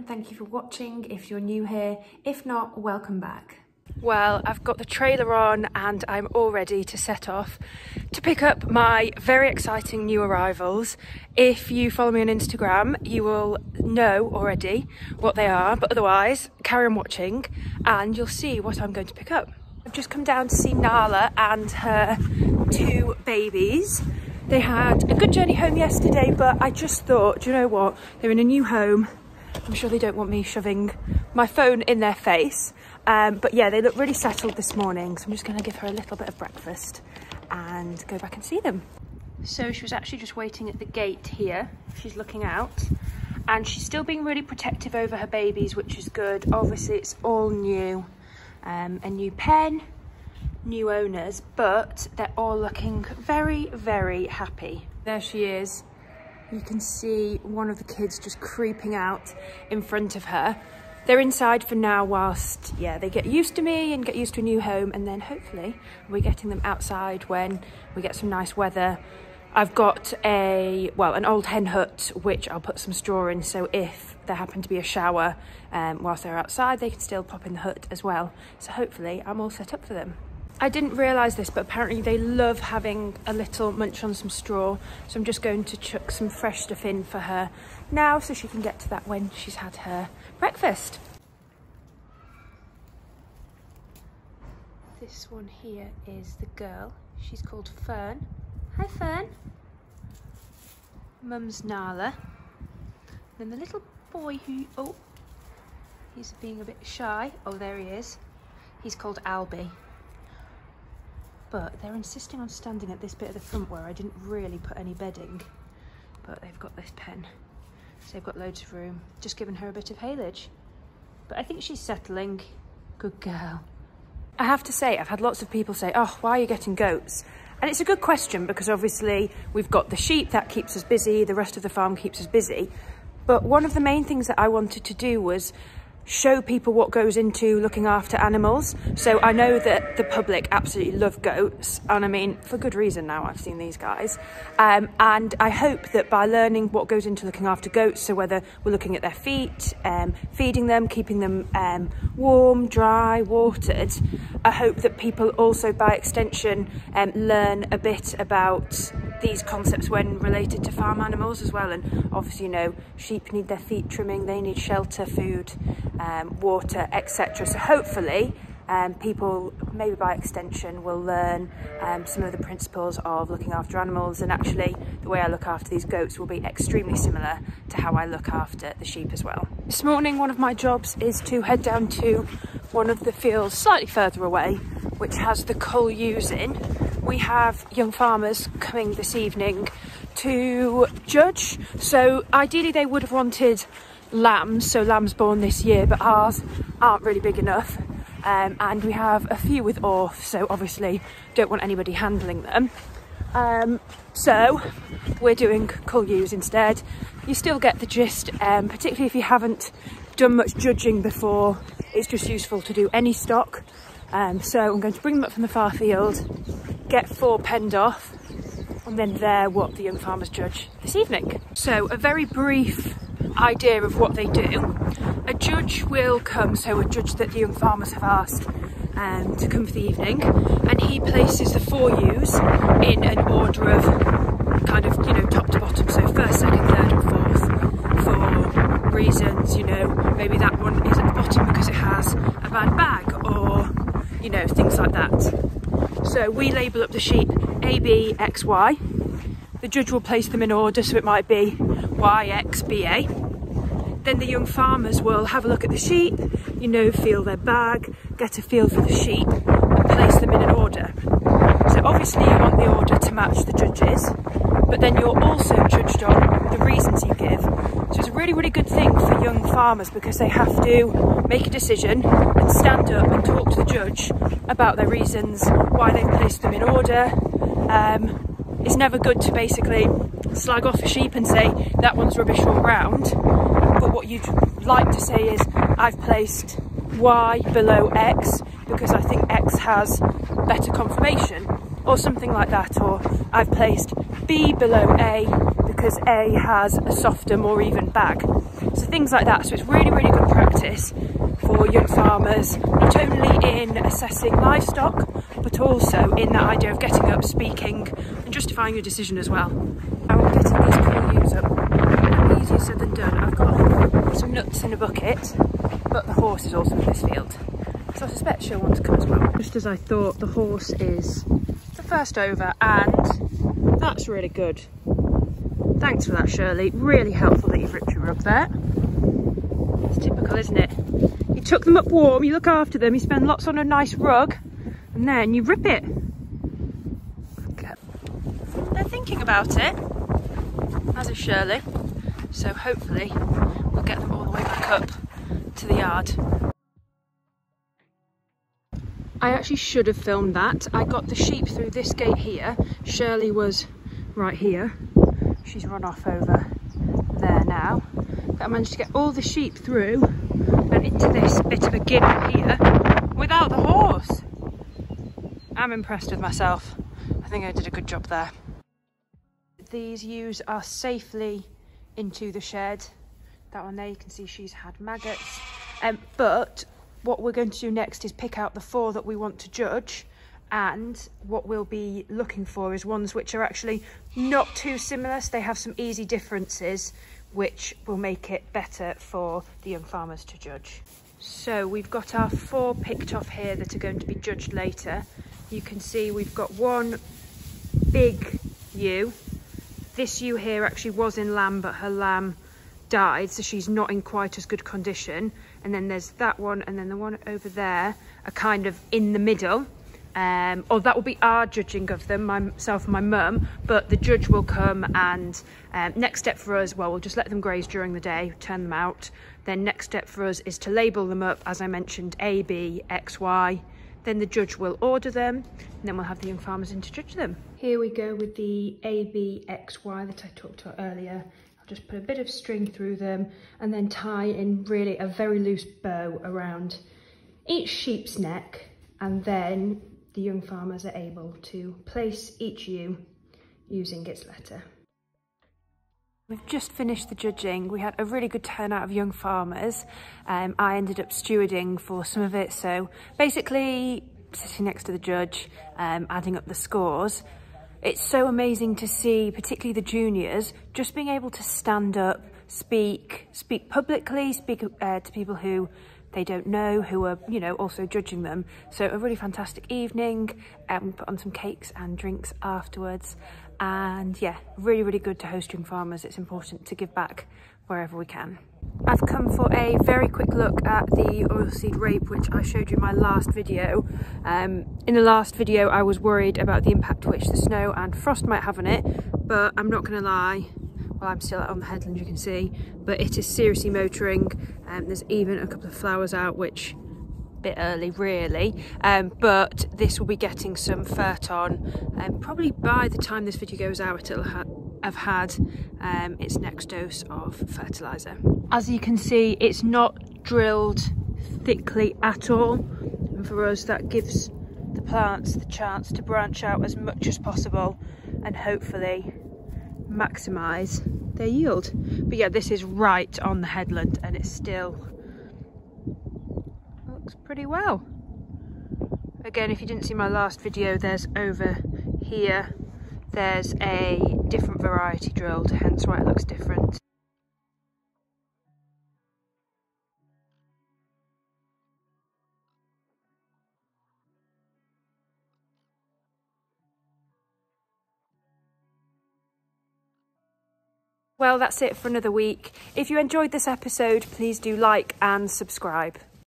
Thank you for watching if you're new here. If not, welcome back. Well, I've got the trailer on and I'm all ready to set off to pick up my very exciting new arrivals. If you follow me on Instagram, you will know already what they are, but otherwise, carry on watching and you'll see what I'm going to pick up. I've just come down to see Nala and her two babies. They had a good journey home yesterday, but I just thought, do you know what? They're in a new home. I'm sure they don't want me shoving my phone in their face. But yeah, they look really settled this morning. So I'm just gonna give her a little bit of breakfast and go back and see them. So she was actually just waiting at the gate here. She's looking out and she's still being really protective over her babies, which is good. Obviously it's all new, a new pen, new owners, but they're all looking very, very happy. There she is. You can see one of the kids just creeping out in front of her. They're inside for now whilst, yeah, they get used to me and get used to a new home, and then hopefully we're getting them outside when we get some nice weather. I've got an old hen hut which I'll put some straw in, so if there happen to be a shower whilst they're outside, they can still pop in the hut as well. So hopefully I'm all set up for them. I didn't realise this, but apparently they love having a little munch on some straw. So I'm just going to chuck some fresh stuff in for her now so she can get to that when she's had her breakfast. This one here is the girl. She's called Fern. Hi, Fern. Mum's Nala. Then the little boy who, oh, he's being a bit shy. Oh, there he is. He's called Albie. But they're insisting on standing at this bit of the front where I didn't really put any bedding, but they've got this pen, so they've got loads of room. Just given her a bit of haylage, but I think she's settling. Good girl. I have to say, I've had lots of people say, oh, why are you getting goats? And it's a good question because obviously we've got the sheep that keeps us busy, the rest of the farm keeps us busy. But one of the main things that I wanted to do was show people what goes into looking after animals. So I know that the public absolutely love goats, and I mean for good reason. Now I've seen these guys, and I hope that by learning what goes into looking after goats, so whether we're looking at their feet, feeding them, keeping them warm, dry, watered, I hope that people also by extension learn a bit about these concepts when related to farm animals as well. And obviously, you know, sheep need their feet trimming, they need shelter, food, water, etc. So hopefully people, maybe by extension, will learn some of the principles of looking after animals, and actually the way I look after these goats will be extremely similar to how I look after the sheep as well. This morning one of my jobs is to head down to one of the fields slightly further away which has the cull ewes in. We have young farmers coming this evening to judge, so ideally they would have wanted lambs, so lambs born this year, but ours aren't really big enough, and we have a few with orth, so obviously don't want anybody handling them. So we're doing cull ewes instead. You still get the gist, particularly if you haven't done much judging before. It's just useful to do any stock. So I'm going to bring them up from the far field, get 4 penned off, and then they're what the young farmers judge this evening. So a very brief idea of what they do. A judge will come, so a judge that the young farmers have asked to come for the evening, and he places the 4 ewes in an order of kind of, you know, top to bottom, so first, second, third and fourth, for reasons, you know, maybe that one is at the bottom because it has a bad bag, or, you know, things like that. So we label up the sheep A, B, X, Y. The judge will place them in order, so it might be Y, X, B, A. Then the young farmers will have a look at the sheep, you know, feel their bag, get a feel for the sheep, and place them in an order. So obviously you want the order to match the judges, but then you're also judged on the reasons you give. So it's a really, really good thing for young farmers because they have to make a decision and stand up and talk to the judge about their reasons, why they've placed them in order. It's never good to basically slag off a sheep and say that one's rubbish all round, but what you'd like to say is I've placed Y below X because I think X has better conformation, or something like that, or I've placed B below A because A has a softer, more even bag. So things like that. So it's really, really good practice for young farmers, not only in assessing livestock, but also in that idea of getting up, speaking and justifying your decision as well. I'm getting these cool ewes up. Easier said than done. I've got some nuts in a bucket, but the horse is also in this field. So I suspect she'll want to come as well. Just as I thought, the horse is the first over, and that's really good. Thanks for that, Shirley. Really helpful that you've ripped your rug there. It's typical, isn't it? You tuck them up warm, you look after them, you spend lots on a nice rug, and then you rip it. Okay. They're thinking about it, as is Shirley. So hopefully we'll get them all the way back up to the yard. I actually should have filmed that. I got the sheep through this gate here. Shirley was right here. She's run off over there now. But I managed to get all the sheep through and into this bit of a ginnel here without the horse. I'm impressed with myself. I think I did a good job there. These ewes are safely into the shed. That one there, you can see she's had maggots. But what we're going to do next is pick out the 4 that we want to judge, and what we'll be looking for is ones which are actually not too similar, so they have some easy differences which will make it better for the young farmers to judge. So we've got our 4 picked off here that are going to be judged later. You can see we've got one big ewe. This ewe here actually was in lamb, but her lamb died, so she's not in quite as good condition. And then there's that one, and then the one over there are kind of in the middle. Or that will be our judging of them, myself and my mum, but the judge will come, and next step for us, well, we'll just let them graze during the day, turn them out. Then next step for us is to label them up, as I mentioned, A, B, X, Y. Then the judge will order them, and then we'll have the young farmers in to judge them. Here we go with the A, B, X, Y that I talked about earlier. I'll just put a bit of string through them and then tie in really a very loose bow around each sheep's neck, and then the young farmers are able to place each ewe using its letter. We've just finished the judging. We had a really good turnout of young farmers. I ended up stewarding for some of it, so basically sitting next to the judge, adding up the scores. It's so amazing to see, particularly the juniors, just being able to stand up, speak publicly, speak to people who they don't know, who are, you know, also judging them. So a really fantastic evening. We put on some cakes and drinks afterwards. And yeah, really, really good to host young farmers. It's important to give back wherever we can. I've come for a very quick look at the oilseed rape, which I showed you in my last video. In the last video, I was worried about the impact which the snow and frost might have on it, but I'm not going to lie. Well, I'm still out on the headland, you can see, but it is seriously motoring. There's even a couple of flowers out, which a bit early really, but this will be getting some fert on, and probably by the time this video goes out it'll have had its next dose of fertiliser. As you can see, it's not drilled thickly at all, and for us that gives the plants the chance to branch out as much as possible and hopefully maximise their yield. But yeah, this is right on the headland and it still looks pretty well. Again, if you didn't see my last video, there's over here, there's a different variety drilled, hence why it looks different. Well, that's it for another week. If you enjoyed this episode, please do like and subscribe.